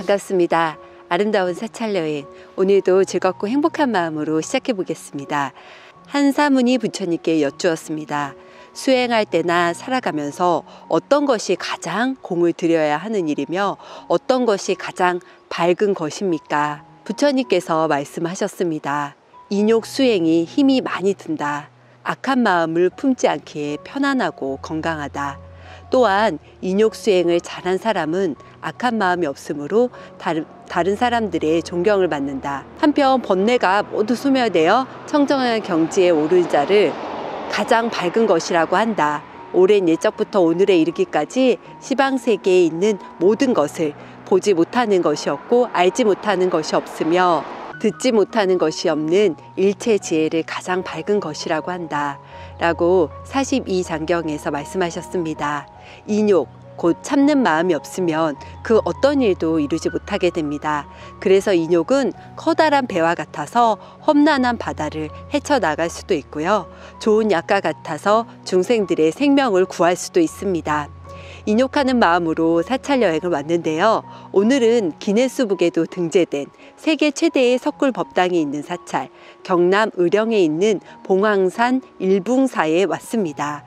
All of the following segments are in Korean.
반갑습니다. 아름다운 사찰여행, 오늘도 즐겁고 행복한 마음으로 시작해 보겠습니다. 한 사문이 부처님께 여쭈었습니다. 수행할 때나 살아가면서 어떤 것이 가장 공을 들여야 하는 일이며 어떤 것이 가장 밝은 것입니까? 부처님께서 말씀하셨습니다. 인욕 수행이 힘이 많이 든다. 악한 마음을 품지 않기에 편안하고 건강하다. 또한 인욕 수행을 잘한 사람은 악한 마음이 없으므로 다른 사람들의 존경을 받는다. 한편 번뇌가 모두 소멸되어 청정한 경지에 오른 자를 가장 밝은 것이라고 한다. 오랜 옛적부터 오늘에 이르기까지 시방세계에 있는 모든 것을 보지 못하는 것이 없고 알지 못하는 것이 없으며 듣지 못하는 것이 없는 일체 지혜를 가장 밝은 것이라고 한다. 라고 42장경에서 말씀하셨습니다. 인욕, 곧 참는 마음이 없으면 그 어떤 일도 이루지 못하게 됩니다. 그래서 인욕은 커다란 배와 같아서 험난한 바다를 헤쳐나갈 수도 있고요. 좋은 약과 같아서 중생들의 생명을 구할 수도 있습니다. 인욕하는 마음으로 사찰 여행을 왔는데요. 오늘은 기네스북에도 등재된 세계 최대의 석굴 법당이 있는 사찰, 경남 의령에 있는 봉황산 일붕사에 왔습니다.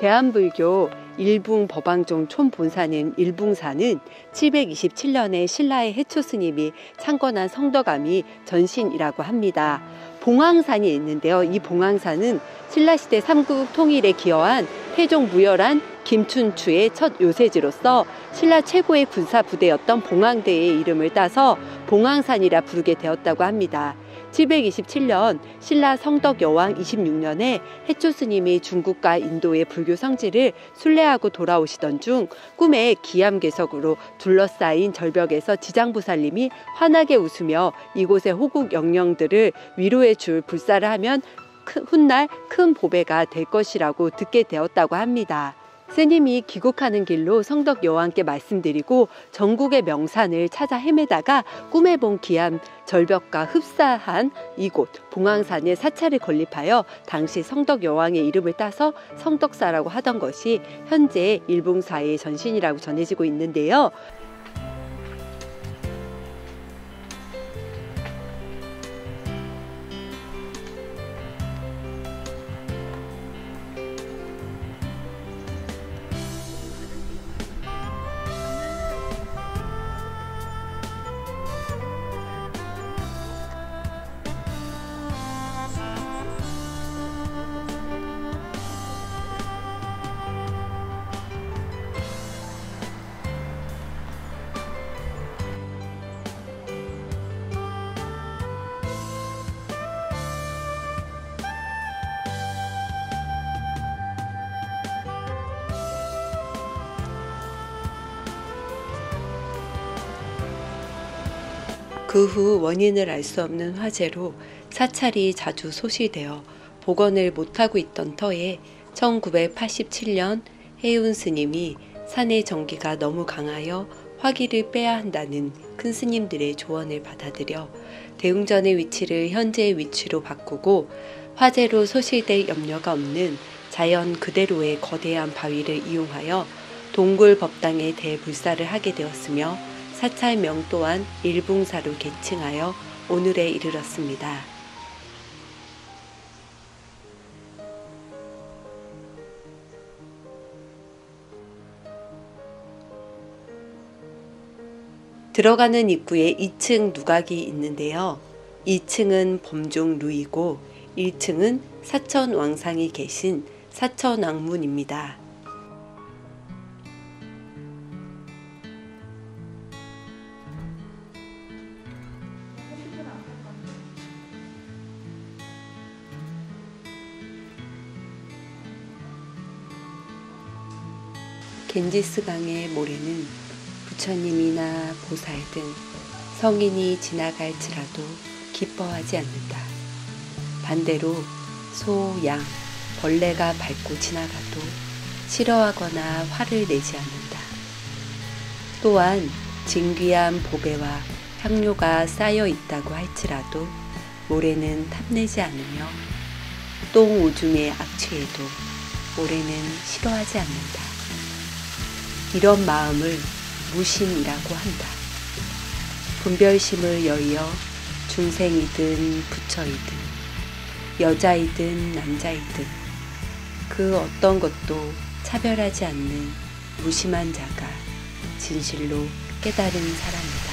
대한불교 일붕법왕종 촌본사는 일붕사는 727년에 신라의 해초 스님이 창건한 성덕암이 전신이라고 합니다. 봉황산이 있는데요. 이 봉황산은 신라시대 삼국 통일에 기여한 태종 무열한 김춘추의 첫 요새지로서 신라 최고의 군사 부대였던 봉황대의 이름을 따서 봉황산이라 부르게 되었다고 합니다. 727년 신라 성덕 여왕 26년에 해초 스님이 중국과 인도의 불교 성지를 순례하고 돌아오시던 중 꿈에 기암괴석으로 둘러싸인 절벽에서 지장보살님이 환하게 웃으며 이곳의 호국 영령들을 위로해 줄 불사를 하면 훗날 큰 보배가 될 것이라고 듣게 되었다고 합니다. 스님이 귀국하는 길로 성덕 여왕께 말씀드리고 전국의 명산을 찾아 헤매다가 꿈에 본 기암 절벽과 흡사한 이곳 봉황산에 사찰을 건립하여 당시 성덕 여왕의 이름을 따서 성덕사라고 하던 것이 현재 일붕사의 전신이라고 전해지고 있는데요. 그 후 원인을 알 수 없는 화재로 사찰이 자주 소실되어 복원을 못하고 있던 터에 1987년 해운 스님이 산의 전기가 너무 강하여 화기를 빼야 한다는 큰 스님들의 조언을 받아들여 대웅전의 위치를 현재의 위치로 바꾸고 화재로 소실될 염려가 없는 자연 그대로의 거대한 바위를 이용하여 동굴 법당에 대불사를 하게 되었으며 사찰명 또한 일붕사로 계칭하여 오늘에 이르렀습니다. 들어가는 입구에 2층 누각이 있는데요. 2층은 범종 루이고 1층은 사천왕상이 계신 사천왕문입니다. 겐지스강의 모래는 부처님이나 보살 등 성인이 지나갈지라도 기뻐하지 않는다. 반대로 소, 양, 벌레가 밟고 지나가도 싫어하거나 화를 내지 않는다. 또한 진귀한 보배와 향료가 쌓여 있다고 할지라도 모래는 탐내지 않으며 똥 오줌에 악취해도 모래는 싫어하지 않는다. 이런 마음을 무심이라고 한다. 분별심을 여의어 중생이든 부처이든 여자이든 남자이든 그 어떤 것도 차별하지 않는 무심한 자가 진실로 깨달은 사람이다.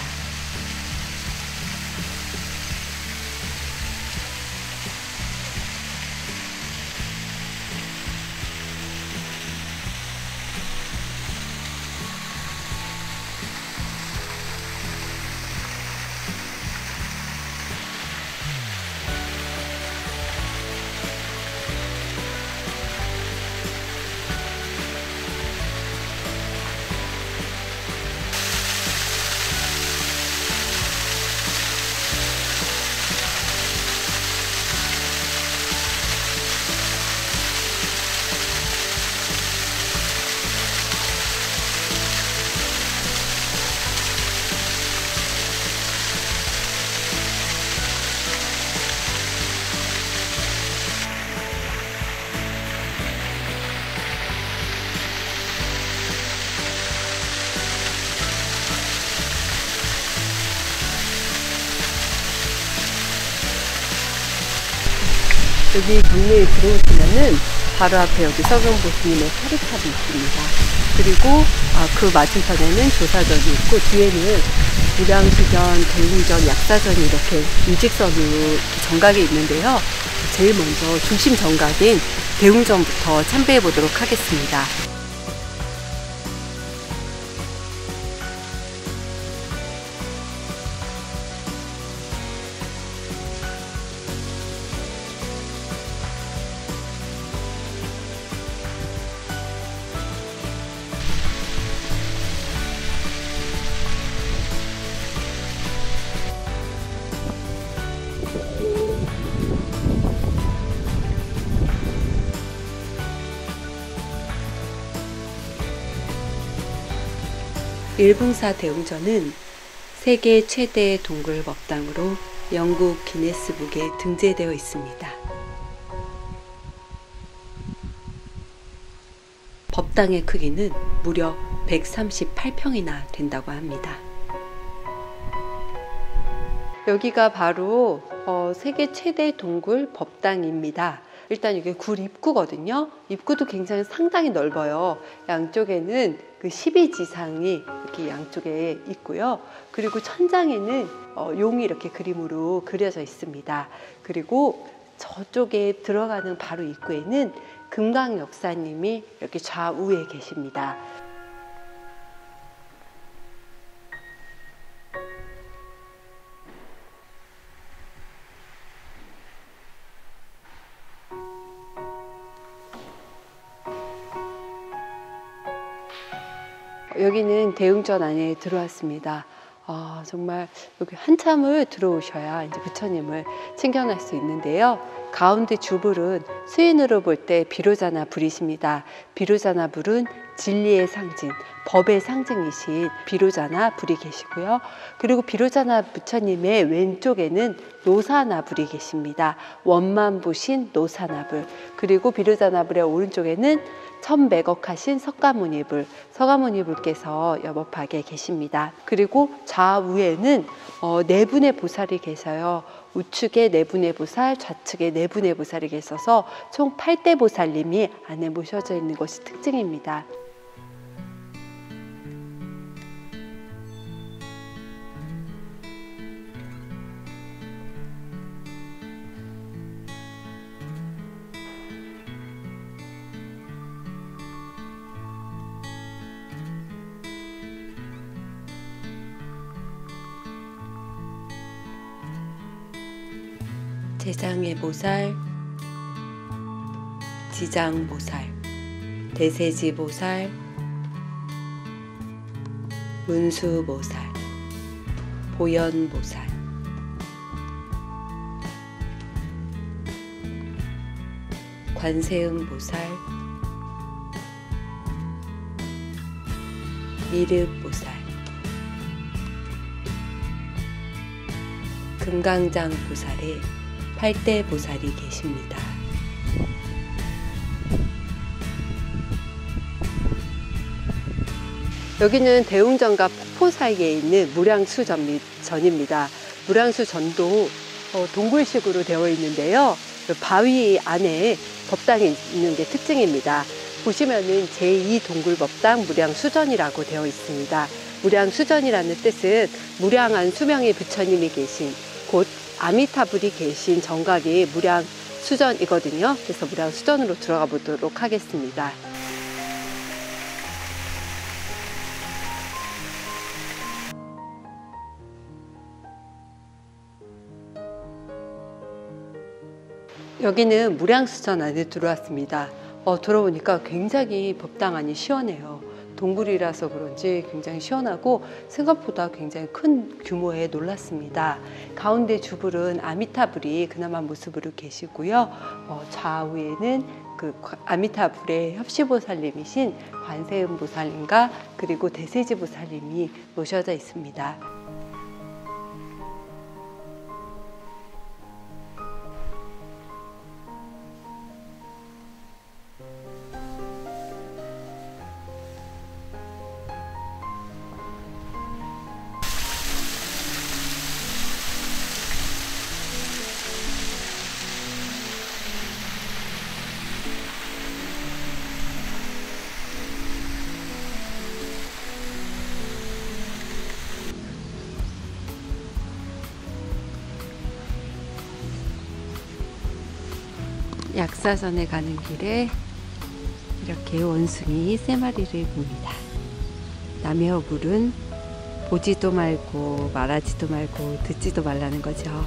여기 경내에 들어오시면은 바로 앞에 여기 서경보스님의 사리탑이 있습니다. 그리고 그 맞은편에는 조사전이 있고 뒤에는 무량시전, 대웅전, 약사전이 이렇게 일직선으로 정각이 있는데요. 제일 먼저 중심 정각인 대웅전부터 참배해 보도록 하겠습니다. 일붕사 대웅전은 세계 최대 동굴 법당으로 영국 기네스북에 등재되어 있습니다. 법당의 크기는 무려 138평이나 된다고 합니다. 여기가 바로 세계 최대 동굴 법당입니다. 일단 이게 굴 입구거든요. 입구도 굉장히 상당히 넓어요. 양쪽에는 그 12지상이 이렇게 양쪽에 있고요. 그리고 천장에는 용이 이렇게 그림으로 그려져 있습니다. 그리고 저쪽에 들어가는 바로 입구에는 금강 역사님이 이렇게 좌우에 계십니다. 여기는 대웅전 안에 들어왔습니다. 정말 여기 한참을 들어오셔야 이제 부처님을 친견할 수 있는데요. 가운데 주불은 수인으로 볼 때 비로자나 불이십니다. 비로자나 불은 진리의 상징, 법의 상징이신 비로자나 불이 계시고요. 그리고 비로자나 부처님의 왼쪽에는 노사나불이 계십니다. 원만부신 노사나불. 그리고 비로자나불의 오른쪽에는 천매겁하신 석가모니불, 석가모니불께서 여법하게 계십니다. 그리고 좌우에는 네 분의 보살이 계셔요. 우측에 네 분의 보살, 좌측에 네 분의 보살이 계셔서 총 8대 보살님이 안에 모셔져 있는 것이 특징입니다. 재장의 보살, 지장보살, 대세지보살, 문수보살, 보현보살, 관세음보살, 미륵보살, 금강장 보살의 8대 보살이 계십니다. 여기는 대웅전과 폭포 사이에 있는 무량수전입니다. 무량수전도 동굴식으로 되어 있는데요. 바위 안에 법당이 있는 게 특징입니다. 보시면은 제2 동굴법당 무량수전이라고 되어 있습니다. 무량수전이라는 뜻은 무량한 수명의 부처님이 계신 곧 아미타불이 계신 정각이 무량수전이거든요. 그래서 무량수전으로 들어가 보도록 하겠습니다. 여기는 무량수전 안에 들어왔습니다. 들어오니까 굉장히 법당 안이 시원해요. 동굴이라서 그런지 굉장히 시원하고 생각보다 굉장히 큰 규모에 놀랐습니다. 가운데 주불은 아미타불이 그나마 모습으로 계시고요. 좌우에는 그 아미타불의 협시보살님이신 관세음보살님과 그리고 대세지보살님이 모셔져 있습니다. 약사전에 가는 길에 이렇게 원숭이 3마리를 봅니다. 남의 허물은 보지도 말고 말하지도 말고 듣지도 말라는 거죠.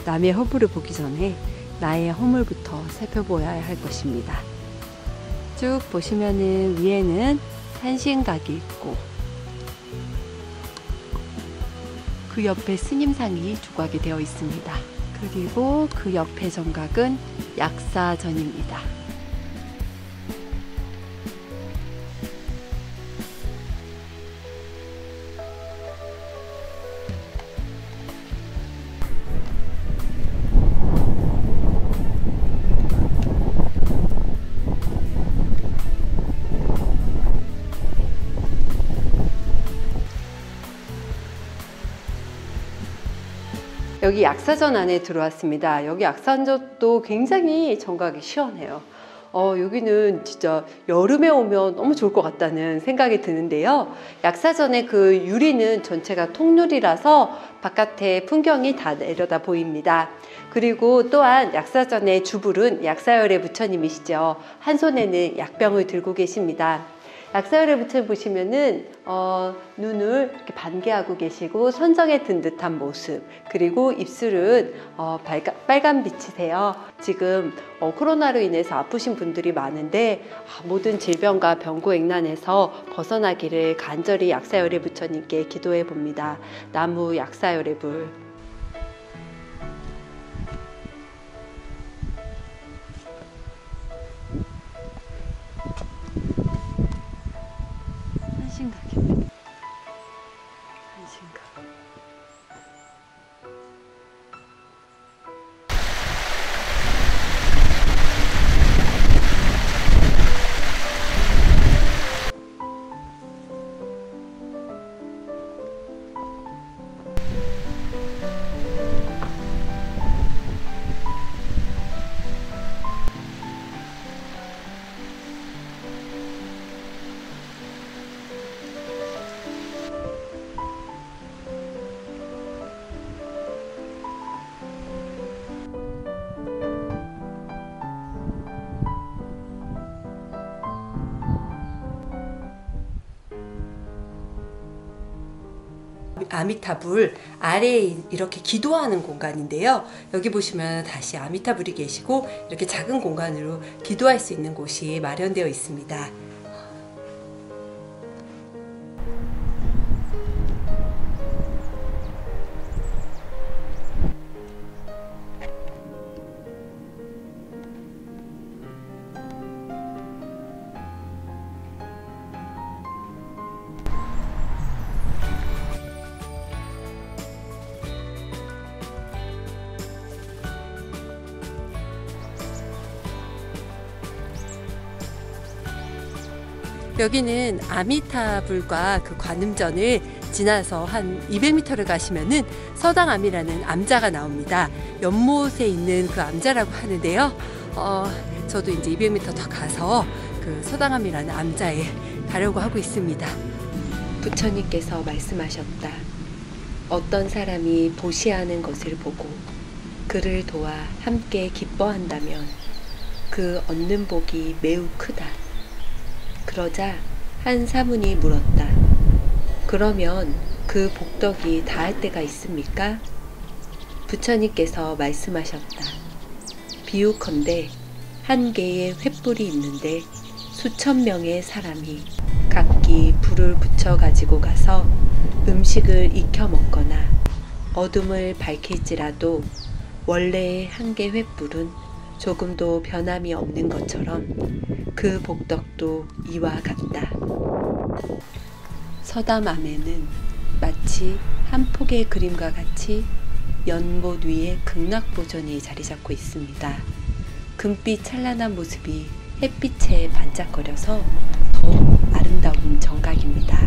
남의 허물을 보기 전에 나의 허물부터 살펴보아야 할 것입니다. 쭉 보시면은 위에는 산신각이 있고 그 옆에 스님상이 조각이 되어 있습니다. 그리고 그 옆에 정각은 약사전입니다. 여기 약사전 안에 들어왔습니다. 여기 약사전도 굉장히 정각이 시원해요. 여기는 진짜 여름에 오면 너무 좋을 것 같다는 생각이 드는데요. 약사전의 그 유리는 전체가 통유리라서 바깥에 풍경이 다 내려다 보입니다. 그리고 또한 약사전의 주불은 약사열의 부처님이시죠. 한 손에는 약병을 들고 계십니다. 약사열의 부처님 보시면은 눈을 이렇게 반개하고 계시고 선정에 든 듯한 모습, 그리고 입술은 빨간 빛이세요. 지금 코로나로 인해서 아프신 분들이 많은데 모든 질병과 병고액난에서 벗어나기를 간절히 약사열의 부처님께 기도해 봅니다. 나무 약사열의 불. 산신각입니다. 산신각. 아미타불 아래에 이렇게 기도하는 공간인데요. 여기 보시면 다시 아미타불이 계시고 이렇게 작은 공간으로 기도할 수 있는 곳이 마련되어 있습니다. 여기는 아미타불과 그 관음전을 지나서 한 200m를 가시면은 서당암이라는 암자가 나옵니다. 연못에 있는 그 암자라고 하는데요. 저도 이제 200m 더 가서 그 서당암이라는 암자에 가려고 하고 있습니다. 부처님께서 말씀하셨다. 어떤 사람이 보시하는 것을 보고 그를 도와 함께 기뻐한다면 그 얻는 복이 매우 크다. 그러자 한 사문이 물었다. 그러면 그 복덕이 다할 때가 있습니까? 부처님께서 말씀하셨다. 비유컨대 한 개의 횃불이 있는데 수천 명의 사람이 각기 불을 붙여 가지고 가서 음식을 익혀 먹거나 어둠을 밝힐지라도 원래의 한 개 횃불은 조금도 변함이 없는 것처럼 그 복덕도 이와 같다. 서담암에는 마치 한 폭의 그림과 같이 연못 위에 극락보전이 자리 잡고 있습니다. 금빛 찬란한 모습이 햇빛에 반짝거려서 더욱 아름다운 정각입니다.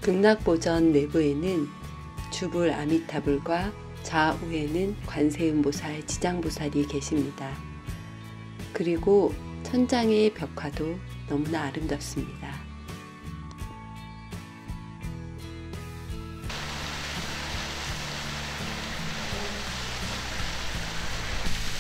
극락보전 내부에는 주불 아미타불과 좌우에는 관세음보살, 지장보살이 계십니다. 그리고 천장의 벽화도 너무나 아름답습니다.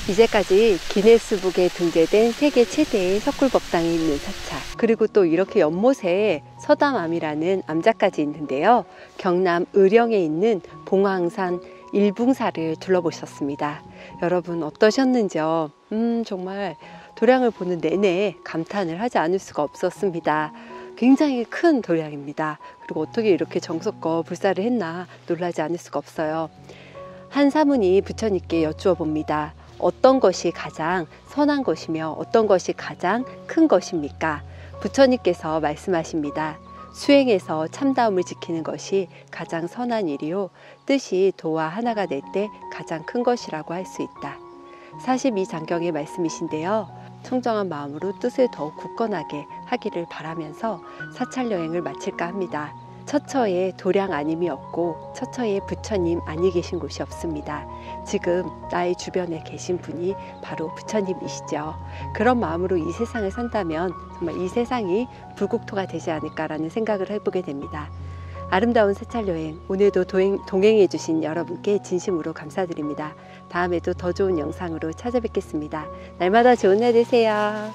이제까지 기네스북에 등재된 세계 최대의 석굴법당이 있는 사찰, 그리고 또 이렇게 연못에 서담암이라는 암자까지 있는데요. 경남 의령에 있는 봉황산 일붕사를 둘러보셨습니다. 여러분 어떠셨는지요? 정말 도량을 보는 내내 감탄을 하지 않을 수가 없었습니다. 굉장히 큰 도량입니다. 그리고 어떻게 이렇게 정성껏 불사를 했나 놀라지 않을 수가 없어요. 한 사문이 부처님께 여쭈어 봅니다. 어떤 것이 가장 선한 것이며 어떤 것이 가장 큰 것입니까? 부처님께서 말씀하십니다. 수행에서 참다움을 지키는 것이 가장 선한 일이요. 뜻이 도와 하나가 될 때 가장 큰 것이라고 할 수 있다. 42장경의 말씀이신데요. 청정한 마음으로 뜻을 더욱 굳건하게 하기를 바라면서 사찰 여행을 마칠까 합니다. 처처에 도량 아님이 없고 처처에 부처님 아니 계신 곳이 없습니다. 지금 나의 주변에 계신 분이 바로 부처님이시죠. 그런 마음으로 이 세상을 산다면 정말 이 세상이 불국토가 되지 않을까라는 생각을 해보게 됩니다. 아름다운 사찰 여행, 오늘도 동행해 주신 여러분께 진심으로 감사드립니다. 다음에도 더 좋은 영상으로 찾아뵙겠습니다. 날마다 좋은 날 되세요.